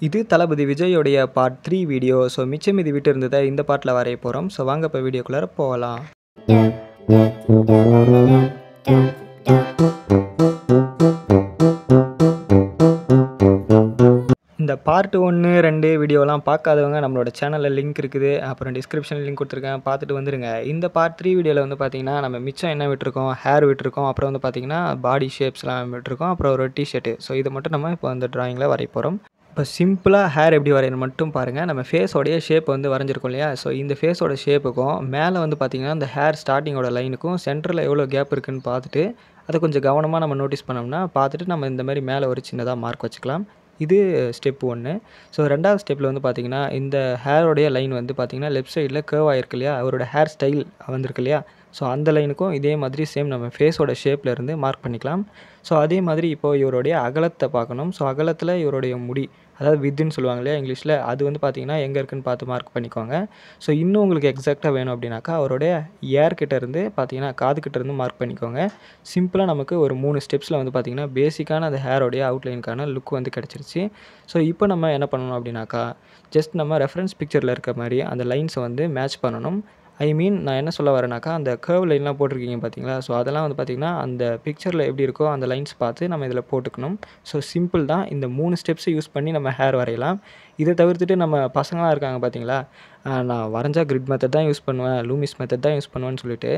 இது தளபதி விஜயோடைய part 3 video. So மிச்சம் மீதி விட்டு இருந்ததை இந்த பார்ட்டில் வரைய போகிறோம். ஸோ வாங்க இப்போ வீடியோக்குள்ளார போகலாம். இந்த பார்ட் 1, 2 வீடியோலாம் பார்க்காதவங்க நம்மளோட சேனலில் லிங்க் இருக்குது, அப்புறம் டிஸ்கிரிப்ஷனில் லிங்க் கொடுத்துருக்கேன், பார்த்துட்டு வந்துடுங்க. இந்த பார்ட் 3 வீடியோவில் வந்து பார்த்திங்கன்னா நம்ம மிச்சம் என்ன விட்டுருக்கோம், ஹேர் விட்டுருக்கோம், அப்புறம் வந்து பார்த்திங்கன்னா பாடி ஷேப்ஸ்லாம் விட்டுருக்கோம், அப்புறம் ஒரு டிஷர்ட்டு. ஸோ இது மட்டும் நம்ம இப்போ அந்த ட்ராயிங்கில் வரைய போகிறோம். இப்போ சிம்பிளாக ஹேர் எப்படி வரையணும் மட்டும் பாருங்கள். நம்ம ஃபேஸோடைய ஷேப் வந்து வரைஞ்சிருக்கோம் இல்லையா? ஸோ இந்த ஃபேஸோட ஷேப்புக்கும் மேலே வந்து பார்த்திங்கன்னா இந்த ஹேர் ஸ்டார்டிங்கோட லைனுக்கும் சென்டரில் எவ்வளோ கேப் இருக்குதுன்னு பார்த்துட்டு அதை கொஞ்சம் கவனமாக நம்ம நோட்டீஸ் பண்ணோம்னா பார்த்துட்டு நம்ம இந்த மாதிரி மேலே ஒரு சின்னதாக மார்க் வச்சுக்கலாம். இது ஸ்டெப் 1. ஸோ 2வது ஸ்டெப்பில் வந்து பார்த்திங்கன்னா இந்த ஹேரோடைய லைன் வந்து பார்த்திங்கன்னா லெஃப்ட் சைடில் கர்வ் ஆகிருக்கு இல்லையா? அவரோட ஹேர் ஸ்டைல் வந்திருக்கு இல்லையா? ஸோ அந்த லைனுக்கும் இதே மாதிரி சேம் நம்ம ஃபேஸோட ஷேப்பில் இருந்து மார்க் பண்ணிக்கலாம். ஸோ அதே மாதிரி இப்போது இவருடைய அகலத்தை பார்க்கணும். ஸோ அகலத்தில் இவருடைய முடி, அதாவது வித்துன்னு சொல்லுவாங்க இல்லையா இங்கிலீஷில், அது வந்து பார்த்திங்கன்னா எங்கே இருக்குதுன்னு பார்த்து மார்க் பண்ணிக்கோங்க. ஸோ இன்னும் உங்களுக்கு எக்ஸாக்டாக வேணும் அப்படின்னாக்கா அவருடைய ஏர்கிட்ட இருந்து பார்த்திங்கன்னா காதுகிட்ட இருந்து மார்க் பண்ணிக்கோங்க. சிம்பிளாக நமக்கு ஒரு 3 ஸ்டெப்ஸில் வந்து பார்த்திங்கன்னா பேசிக்கான அந்த ஹேரோடைய அவுட்லைனுக்கான லுக் வந்து கிடச்சிருச்சு. ஸோ இப்போ நம்ம என்ன பண்ணணும் அப்படின்னாக்கா ஜஸ்ட் நம்ம ரெஃபரன்ஸ் பிக்சரில் இருக்க மாதிரி அந்த லைன்ஸை வந்து மேட்ச் பண்ணணும். நான் என்ன சொல்ல வரேனாக்கா அந்த கர்வ் லைன்லாம் போட்டிருக்கீங்க பார்த்தீங்களா? ஸோ அதெல்லாம் வந்து பார்த்திங்கன்னா அந்த பிக்சரில் எப்படி இருக்கோ அந்த லைன்ஸ் பார்த்து நம்ம இதில் போட்டுக்கணும். ஸோ சிம்பிள் தான். இந்த 3 ஸ்டெப்ஸை யூஸ் பண்ணி நம்ம ஹேர் வரையலாம். இதை தவிர்த்துட்டு நம்ம பசங்களாம் இருக்காங்க பார்த்தீங்களா, நான் வரைஞ்சா கிரிட் மெத்தட் தான் யூஸ் பண்ணுவேன், லூமிஸ் மெத்தட் தான் யூஸ் பண்ணுவேன்னு சொல்லிட்டு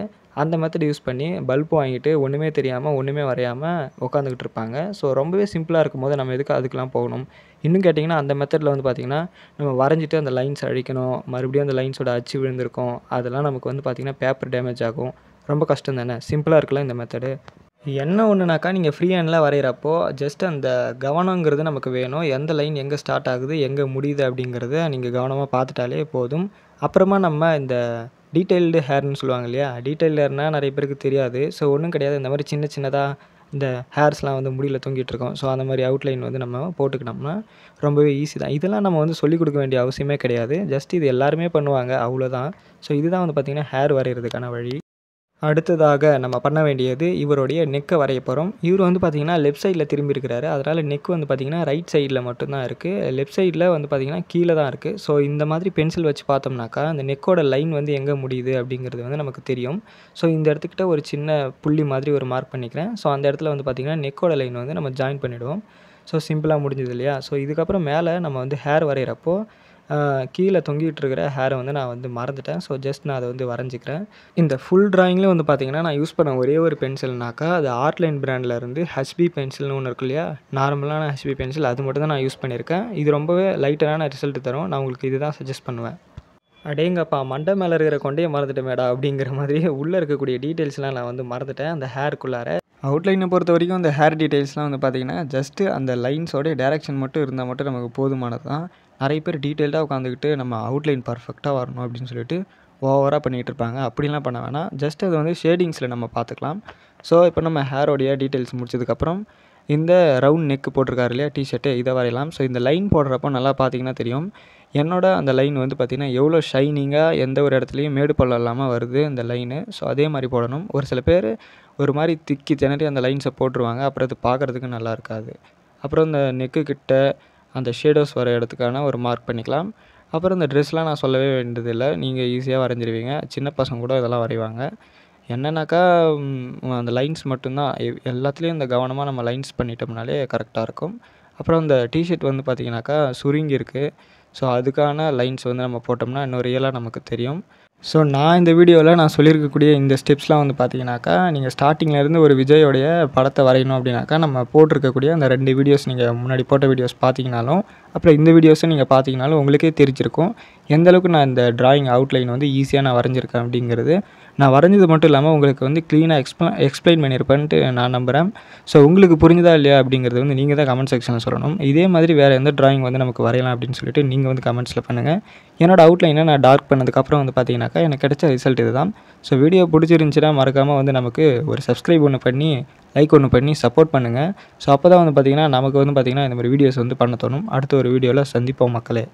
அந்த மெத்தட் யூஸ் பண்ணி பல்ப் வாங்கிட்டு ஒன்றுமே தெரியாமல் ஒன்றுமே வரையாமல் உட்காந்துக்கிட்டு இருப்பாங்க. ஸோ ரொம்பவே சிம்பிளாக இருக்கும்போது நம்ம எதுக்கு அதுக்கெலாம் போகணும்? இன்னும் கேட்டிங்கன்னா அந்த மெத்தடில் வந்து பார்த்திங்கன்னா நம்ம வரைஞ்சிட்டு அந்த லைன்ஸ் அழிக்கணும், மறுபடியும் அந்த லைன்ஸோட அச்சு விழுந்திருக்கும், அதெல்லாம் நமக்கு வந்து பார்த்திங்கன்னா பேப்பர் டேமேஜ் ஆகும். ரொம்ப கஷ்டம் தானே? சிம்பிளாக இருக்கலாம் இந்த மெத்தடு. என்ன ஒன்றுனாக்கா நீங்கள் ஃப்ரீ ஹேண்டில் வரைகிறப்போ ஜஸ்ட் அந்த கவனங்கிறது நமக்கு வேணும். எந்த லைன் எங்கே ஸ்டார்ட் ஆகுது, எங்கே முடியுது அப்படிங்கிறத நீங்கள் கவனமாக பார்த்துட்டாலே போதும். அப்புறமா நம்ம இந்த டீட்டெயில்டு ஹேர்னு சொல்லுவாங்க இல்லையா? டீட்டெயில்டு ஹேர்னால் நிறைய பேருக்கு தெரியாது. ஸோ ஒன்றும் கிடையாது. இந்த மாதிரி சின்ன சின்னதாக இந்த ஹேர்ஸ்லாம் வந்து முடியில் தொங்கிட்டு இருக்கோம். ஸோ அந்த மாதிரி அவுட்லைன் வந்து நம்ம போட்டுக்கிட்டோம்னா ரொம்பவே ஈஸி தான். இதெல்லாம் நம்ம வந்து சொல்லிக் கொடுக்க வேண்டிய அவசியமே கிடையாது. ஜஸ்ட் இது எல்லாருமே பண்ணுவாங்க, அவ்வளோதான். ஸோ இதுதான் வந்து பார்த்திங்கன்னா ஹேர் வரைகிறதுக்கான வழி. அடுத்ததாக நம்ம பண்ண வேண்டியது இவருடைய நெக்கை வரைய போகிறோம். இவர் வந்து பார்த்திங்கன்னா லெஃப்ட் சைடில் திரும்பி இருக்கிறாரு. அதனால் நெக் வந்து பார்த்திங்கன்னா ரைட் சைடில் மட்டும்தான் இருக்குது. லெஃப்ட் சைடில் வந்து பார்த்திங்கன்னா கீழே தான் இருக்குது. ஸோ இந்த மாதிரி பென்சில் வச்சு பார்த்தோம்னாக்கா அந்த நெக்கோட லைன் வந்து எங்கே முடியுது அப்படிங்கிறது வந்து நமக்கு தெரியும். ஸோ இந்த இடத்துக்கிட்ட ஒரு சின்ன புள்ளி மாதிரி ஒரு மார்க் பண்ணிக்கிறேன். ஸோ அந்த இடத்துல வந்து பார்த்திங்கன்னா நெக்கோட லைன் வந்து நம்ம ஜாயின் பண்ணிவிடுவோம். ஸோ சிம்பிளாக முடிஞ்சது இல்லையா? ஸோ இதுக்கப்புறம் மேலே நம்ம வந்து ஹேர் வரைகிறப்போ கீழே தொங்கிட்டு இருக்கிற ஹேரை வந்து நான் வந்து மறந்துட்டேன். ஸோ ஜஸ்ட் நான் அதை வந்து வரைஞ்சிக்கிறேன். இந்த ஃபுல் ட்ராயிங்லேயும் வந்து பார்த்திங்கன்னா நான் யூஸ் பண்ண ஒரே ஒரு பென்சில்னாக்கா அது ஆர்ட்லைன் பிராண்டில் இருந்து ஹெச்பி பென்சில்னு ஒன்று இருக்கு இல்லையா? நார்மலான ஹெச்பி பென்சில், அது மட்டும் தான் நான் யூஸ் பண்ணியிருக்கேன். இது ரொம்பவே லைட்டரான ரிசல்ட் தரும். நான் உங்களுக்கு இது தான் சஜஸ்ட் பண்ணுவேன். அடேங்கப்பா, மண்டை மேலே இருக்கிற கொண்டையே மறந்துட்டேன் அப்படிங்கிற மாதிரி உள்ளே இருக்கக்கூடிய டீட்டெயில்ஸ்லாம் நான் வந்து மறந்துட்டேன் அந்த ஹேருக்குள்ளார. அவுட்லைனை பொறுத்த வரைக்கும் இந்த ஹேர் டீட்டெயில்ஸ்லாம் வந்து பார்த்திங்கன்னா ஜஸ்ட்டு அந்த லைன்ஸோடைய டேரெக்ஷன் மட்டும் இருந்தால் மட்டும் நமக்கு போதுமானது தான். நிறைய பேர் டீட்டெயில்டாக உட்காந்துக்கிட்டு நம்ம அவுட்லைன் பர்ஃபெக்டாக வரணும் அப்படின்னு சொல்லிட்டு ஓவராக பண்ணிகிட்டு இருப்பாங்க. அப்படிலாம் பண்ண வேணாம். ஜஸ்ட் அது வந்து ஷேடிங்ஸில் நம்ம பார்த்துக்கலாம். ஸோ இப்போ நம்ம ஹேரோடைய டீட்டெயில்ஸ் முடிச்சதுக்கப்புறம் இந்த ரவுண்ட் நெக்கு போட்டிருக்காரு இல்லையா டிஷர்ட்டு, இதை வரையலாம். ஸோ இந்த லைன் போடுறப்போ நல்லா பார்த்திங்கன்னா தெரியும் என்னோட அந்த லைன் வந்து பார்த்திங்கன்னா எவ்வளோ ஷைனிங்காக எந்த ஒரு இடத்துலையும் மேடு பள்ளம் இல்லாமல் வருது இந்த லைனு. ஸோ அதே மாதிரி போடணும். ஒரு சில பேர் ஒரு மாதிரி திக்கி திணறி அந்த லைன்ஸை போட்டுருவாங்க. அப்புறம் அது பார்க்குறதுக்கு நல்லா இருக்காது. அப்புறம் இந்த நெக்கு கிட்ட அந்த ஷேடோஸ் வர இடத்துக்கான ஒரு மார்க் பண்ணிக்கலாம். அப்புறம் இந்த ட்ரெஸ்லாம் நான் சொல்லவே வேண்டியதில்லை, நீங்கள் ஈஸியாக வரைஞ்சிருவீங்க. சின்ன பசங்க கூட இதெல்லாம் வரைவாங்க. என்னன்னாக்கா அந்த லைன்ஸ் மட்டும்தான் எல்லாத்துலேயும் இந்த கவனமாக நம்ம லைன்ஸ் பண்ணிட்டோம்னாலே கரெக்டாக இருக்கும். அப்புறம் இந்த டிஷர்ட் வந்து பார்த்திங்கனாக்கா சுருங்கி இருக்குது. ஸோ அதுக்கான லைன்ஸ் வந்து நம்ம போட்டோம்னா இன்னும் ரியலாக நமக்கு தெரியும். ஸோ நான் இந்த வீடியோவில் நான் சொல்லியிருக்கக்கூடிய இந்த ஸ்டெப்ஸ்லாம் வந்து பார்த்திங்கனாக்கா நீங்கள் ஸ்டார்டிங்லேருந்து ஒரு விஜயோடைய படத்தை வரையணும் அப்படின்னாக்கா நம்ம போட்டிருக்கக்கூடிய அந்த 2 வீடியோஸ் நீங்கள் முன்னாடி போட்ட வீடியோஸ் பார்த்தீங்கனாலும் அப்புறம் இந்த வீடியோஸை நீங்கள் பார்த்தீங்கனாலும் உங்களுக்கே தெரிஞ்சிருக்கும் எந்தளவுக்கு நான் இந்த ட்ராயிங் அவுட்லைன் வந்து ஈஸியாக நான் வரைஞ்சிருக்கேன் அப்படிங்கிறது. நான் வரைஞ்சது மட்டும் இல்லாமல் உங்களுக்கு வந்து க்ளீனாக எக்ஸ்பிளைன் பண்ணியிருப்பேன்ட்டு நான் நம்புகிறேன். ஸோ உங்களுக்கு புரிஞ்சுதா இல்லையா அப்படிங்கிறது வந்து நீங்கள் தான் கமெண்ட் செக்ஷனில் சொல்லணும். இதே மாதிரி வேறு எந்த ட்ராயிங் வந்து நமக்கு வரையலாம் அப்படின்னு சொல்லிட்டு நீங்கள் வந்து கமெண்ட்ஸில் பண்ணுங்கள். என்னோடய அவுட்லைனை நான் டார்க் பண்ணதுக்கப்புறம் வந்து பார்த்தீங்கன்னாக்கா எனக்கு கிடைச்ச ரிசல்ட் இது தான். ஸோ வீடியோ பிடிச்சிருந்துச்சின்னா மறக்காமல் வந்து நமக்கு ஒரு சப்ஸ்கிரைப் ஒன்று பண்ணி லைக் ஒன்று பண்ணி சப்போர்ட் பண்ணுங்கள். ஸோ அப்போ தான் வந்து பார்த்திங்கன்னா நமக்கு வந்து பார்த்திங்கன்னா இந்த மாதிரி வீடியோஸ் வந்து பண்ண தோணும். அடுத்த ஒரு வீடியோவில் சந்திப்போம் மக்களே.